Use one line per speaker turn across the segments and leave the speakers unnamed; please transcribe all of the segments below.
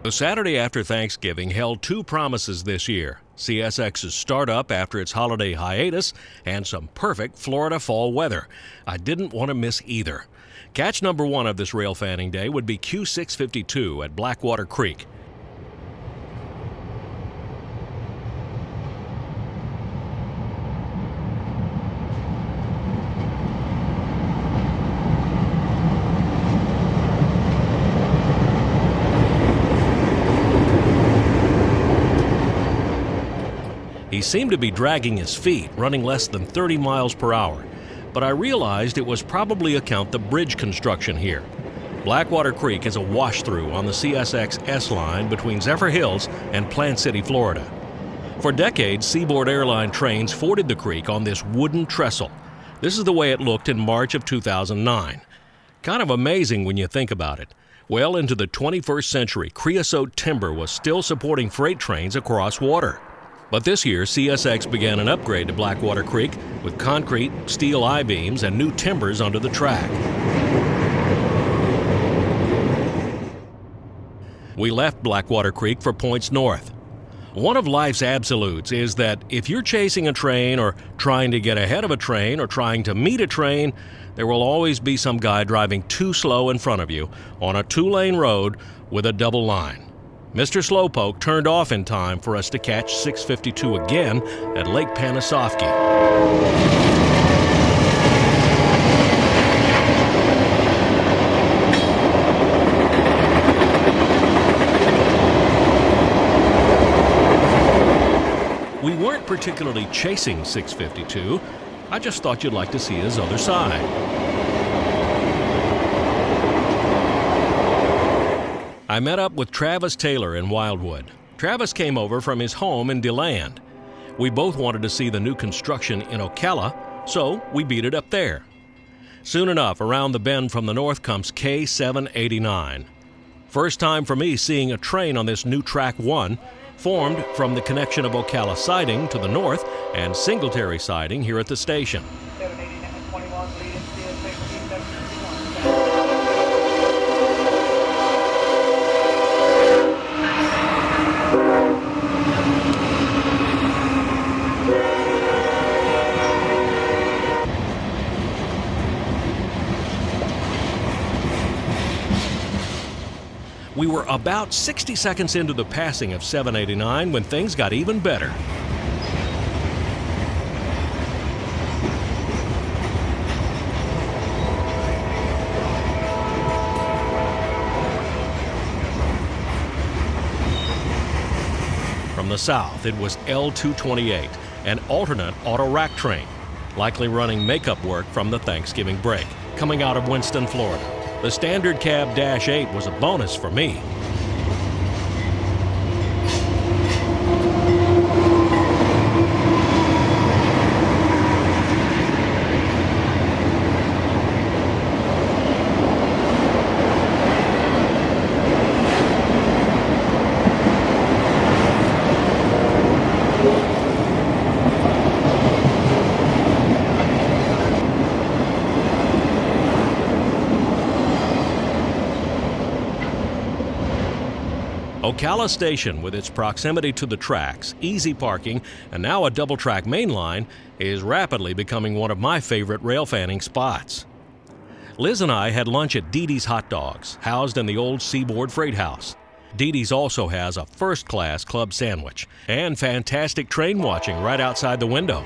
The Saturday after Thanksgiving held two promises this year: CSX's startup after its holiday hiatus and some perfect Florida fall weather. I didn't want to miss either. Catch number one of this Railfanning Day would be Q652 at Blackwater Creek. He seemed to be dragging his feet, running less than 30 miles per hour, but I realized it was probably account the bridge construction here. Blackwater Creek is a wash-through on the CSX S line between Zephyr Hills and Plant City, Florida. For decades, Seaboard Airline trains forded the creek on this wooden trestle. This is the way it looked in March of 2009. Kind of amazing when you think about it. Well into the 21st century, creosote timber was still supporting freight trains across water. But this year, CSX began an upgrade to Blackwater Creek with concrete, steel I-beams, and new timbers under the track. We left Blackwater Creek for points north. One of life's absolutes is that if you're chasing a train or trying to get ahead of a train or trying to meet a train, there will always be some guy driving too slow in front of you on a two-lane road with a double line. Mr. Slowpoke turned off in time for us to catch 652 again at Lake Panisofsky. We weren't particularly chasing 652. I just thought you'd like to see his other side. I met up with Travis Taylor in Wildwood. Travis came over from his home in DeLand. We both wanted to see the new construction in Ocala, so we beat it up there. Soon enough, around the bend from the north comes K789. First time for me seeing a train on this new Track 1, formed from the connection of Ocala siding to the north and Singletary siding here at the station. We were about 60 seconds into the passing of 789 when things got even better. From the south, it was L228, an alternate auto rack train, likely running makeup work from the Thanksgiving break, coming out of Winston, Florida. The standard cab Dash 8 was a bonus for me. Ocala Station, with its proximity to the tracks, easy parking, and now a double-track main line, is rapidly becoming one of my favorite railfanning spots. Liz and I had lunch at Dee Dee's Hot Dogs, housed in the old Seaboard Freight House. Dee Dee's also has a first-class club sandwich and fantastic train watching right outside the window.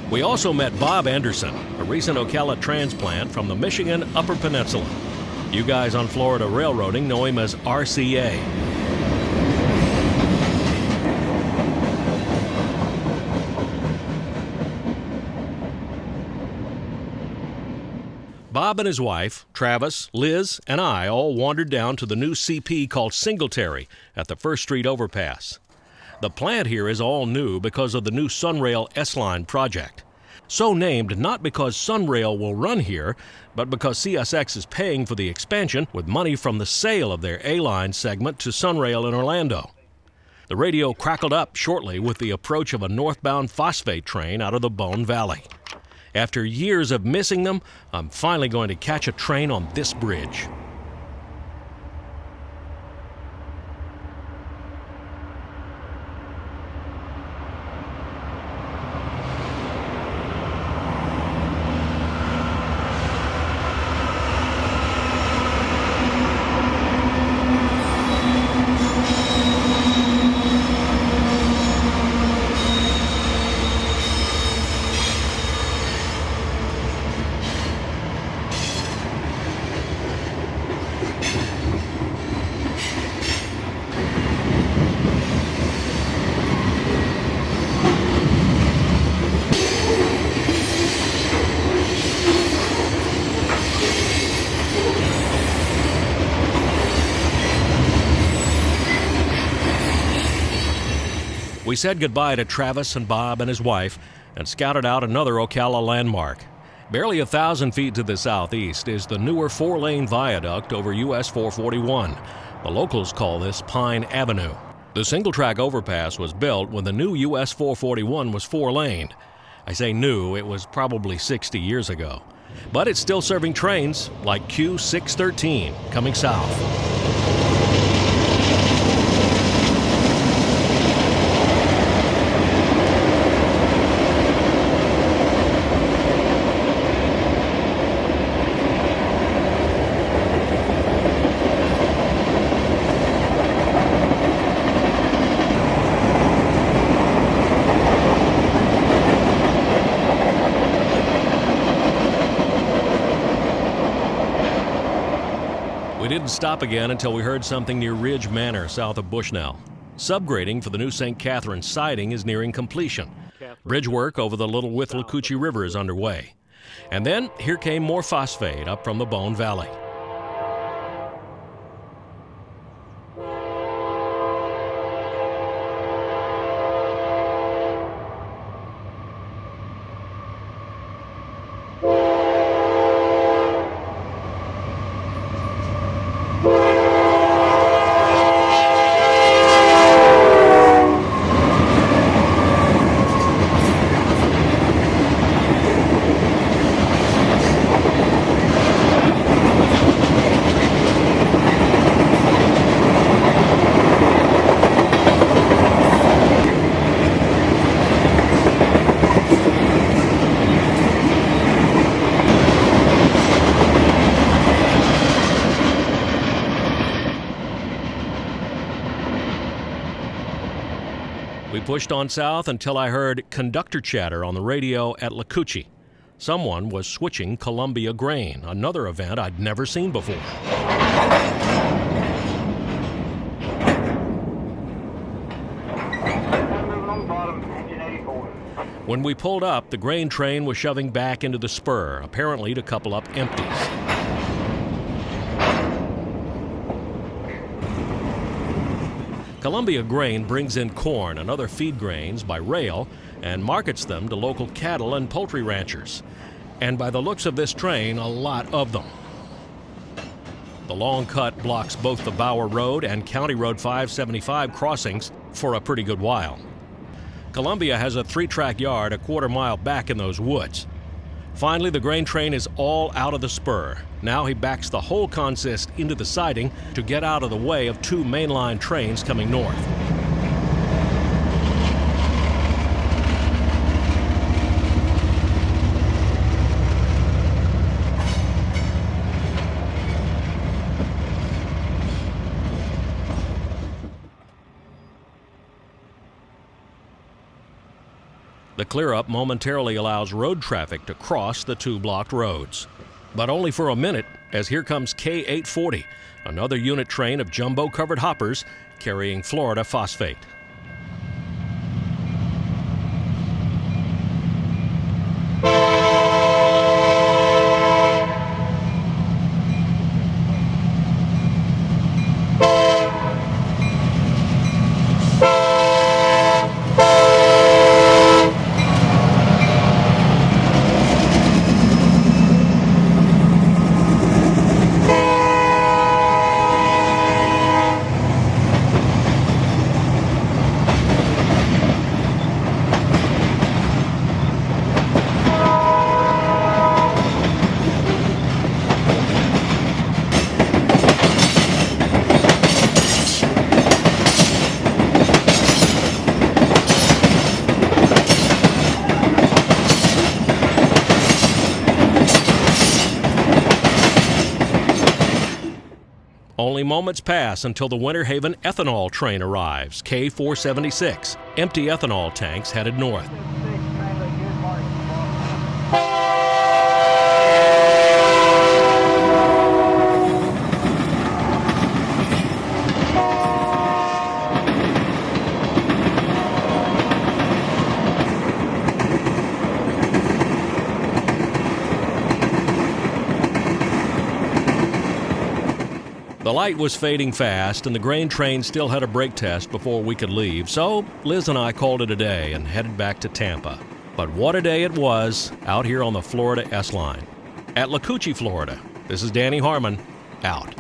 We also met Bob Anderson, a recent Ocala transplant from the Michigan Upper Peninsula. You guys on Florida Railroading know him as RCA. Bob and his wife, Travis, Liz, and I all wandered down to the new CP called Singletary at the First Street overpass. The plant here is all new because of the new Sunrail S-Line project. So named not because Sunrail will run here, but because CSX is paying for the expansion with money from the sale of their A-Line segment to Sunrail in Orlando. The radio crackled up shortly with the approach of a northbound phosphate train out of the Bone Valley. After years of missing them, I'm finally going to catch a train on this bridge. We said goodbye to Travis and Bob and his wife and scouted out another Ocala landmark. Barely 1,000 feet to the southeast is the newer 4-lane viaduct over US 441. The locals call this Pine Avenue. The single-track overpass was built when the new US 441 was 4-laned. I say new, it was probably 60 years ago. But it's still serving trains like Q613 coming south. We didn't stop again until we heard something near Ridge Manor, south of Bushnell. Subgrading for the new St. Catharines siding is nearing completion. Bridge work over the Little with Lacoochee River is underway. And then here came more phosphate up from the Bone Valley. We pushed on south until I heard conductor chatter on the radio at Lacoochee. Someone was switching Columbia grain, another event I'd never seen before. When we pulled up, the grain train was shoving back into the spur, apparently to couple up empties. Columbia Grain brings in corn and other feed grains by rail and markets them to local cattle and poultry ranchers. And by the looks of this train, a lot of them. The long cut blocks both the Bower Road and County Road 575 crossings for a pretty good while. Columbia has a 3-track yard a quarter-mile back in those woods. Finally, the grain train is all out of the spur. Now he backs the whole consist into the siding to get out of the way of 2 mainline trains coming north. The clear-up momentarily allows road traffic to cross the 2 blocked roads. But only for a minute, as here comes K-840, another unit train of jumbo-covered hoppers carrying Florida phosphate. Only moments pass until the Winter Haven ethanol train arrives, K476, empty ethanol tanks headed north. The light was fading fast, and the grain train still had a brake test before we could leave, so Liz and I called it a day and headed back to Tampa. But what a day it was out here on the Florida S-Line. At Lacoochee, Florida, this is Danny Harmon, out.